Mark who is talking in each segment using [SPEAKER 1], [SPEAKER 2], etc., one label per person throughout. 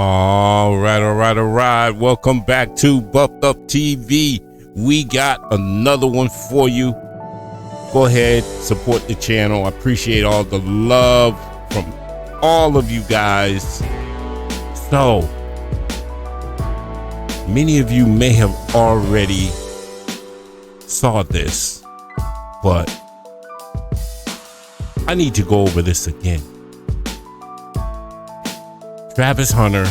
[SPEAKER 1] All right. Welcome back to Buffed Up TV. We got another one for you. Go ahead, support the channel. I appreciate all the love from all of you guys. So, many of you may have already saw this, but I need to go over this again. Travis Hunter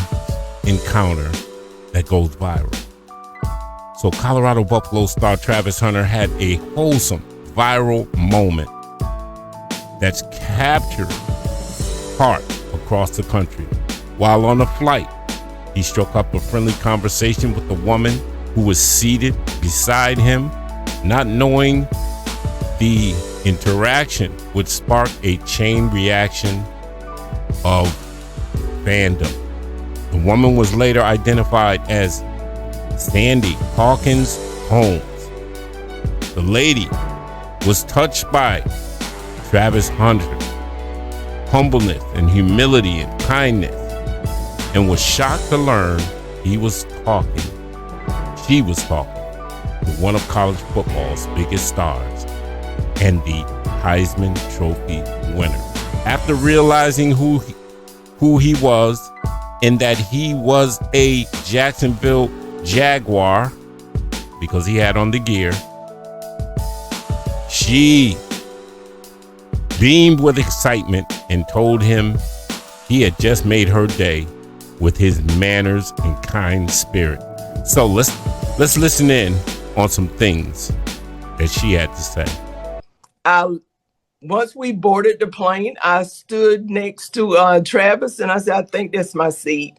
[SPEAKER 1] encounter that goes viral. So Colorado Buffalo star Travis Hunter had a wholesome viral moment that's captured heart across the country. While on a flight, he struck up a friendly conversation with a woman who was seated beside him, not knowing the interaction would spark a chain reaction of fandom. The woman was later identified as Sandy Hawkins Holmes. The lady was touched by Travis Hunter's humbleness and humility and kindness, and was shocked to learn she was talking to one of college football's biggest stars and the Heisman Trophy winner. After realizing who he was and that he was a Jacksonville Jaguar because he had on the gear, she beamed with excitement and told him he had just made her day with his manners and kind spirit. So let's listen in on some things that she had to say.
[SPEAKER 2] Once we boarded the plane, I stood next to Travis and I said, I think that's my seat.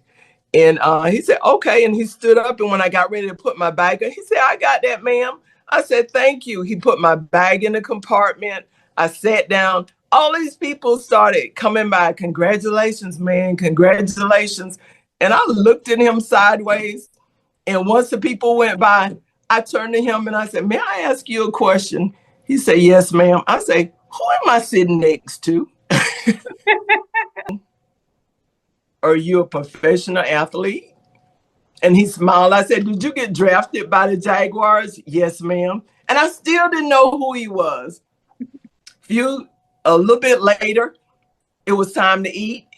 [SPEAKER 2] And he said, okay. And he stood up. And when I got ready to put my bag in, he said, I got that, ma'am. I said, thank you. He put my bag in the compartment. I sat down. All these people started coming by. Congratulations, man. Congratulations. And I looked at him sideways. And once the people went by, I turned to him and I said, may I ask you a question? He said, yes, ma'am. I say, who am I sitting next to? Are you a professional athlete? And he smiled. I said, did you get drafted by the Jaguars? Yes, ma'am. And I still didn't know who he was. A little bit later, it was time to eat.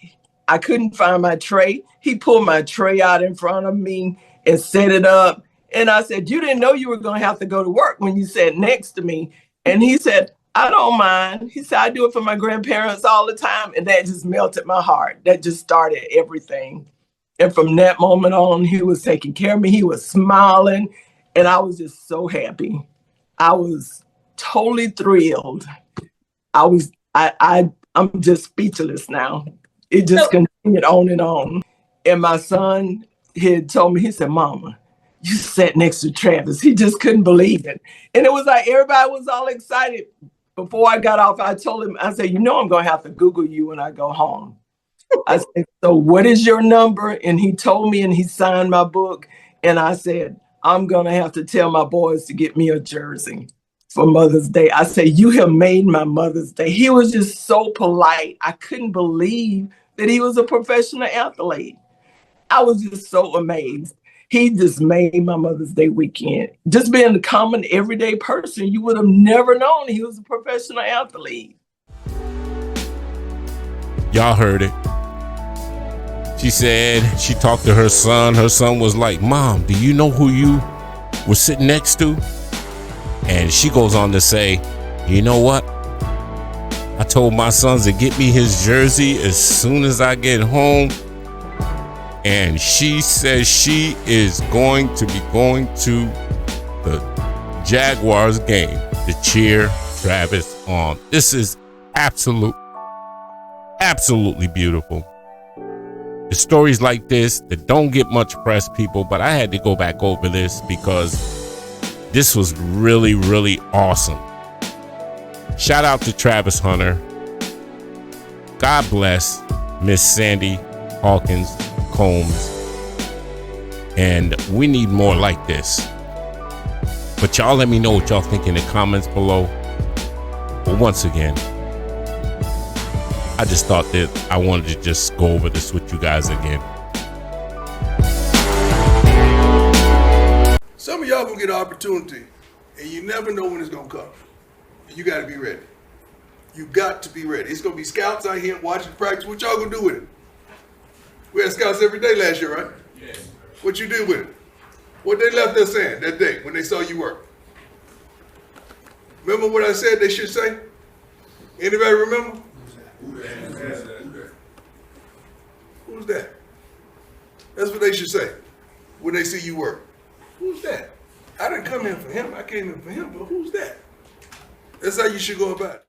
[SPEAKER 2] I couldn't find my tray. He pulled my tray out in front of me and set it up. And I said, you didn't know you were going to have to go to work when you sat next to me. And he said, I don't mind. He said, I do it for my grandparents all the time. And that just melted my heart. That just started everything. And from that moment on, he was taking care of me. He was smiling. And I was just so happy. I was totally thrilled. I'm just speechless now. It just continued on and on. And my son, he had told me, he said, Mama, you sat next to Travis. He just couldn't believe it. And it was like everybody was all excited. Before I got off, I told him, I said, I'm going to have to Google you when I go home. I said, so what is your number? And he told me, and he signed my book. And I said, I'm going to have to tell my boys to get me a jersey for Mother's Day. I said, you have made my Mother's Day. He was just so polite. I couldn't believe that he was a professional athlete. I was just so amazed. He just made my Mother's Day weekend. Just being a common everyday person, you would have never known he was a professional athlete.
[SPEAKER 1] Y'all heard it. She said she talked to her son. Her son was like, Mom, do you know who you were sitting next to? And she goes on to say, you know what? I told my sons to get me his jersey as soon as I get home. And she says she is going to be going to the Jaguars game to cheer Travis on. This is absolutely beautiful. The stories like this that don't get much press, people, but I had to go back over this because this was really, really awesome. Shout out to Travis Hunter. God bless Miss Sandy Hawkins Holmes. And we need more like this. But y'all let me know what y'all think in the comments below. But once again, I just thought that I wanted to just go over this with you guys again.
[SPEAKER 3] Some of y'all gonna get an opportunity, and you never know when it's gonna come. And you gotta be ready. You got to be ready. It's gonna be scouts out here watching practice. What y'all gonna do with it? We had scouts every day last year, right?
[SPEAKER 4] Yes.
[SPEAKER 3] What you did with it? What they left us saying that day when they saw you work? Remember what I said they should say? Anybody remember? Who's that? That's what they should say when they see you work. Who's that? I didn't come in for him. I came in for him, but who's that? That's how you should go about it.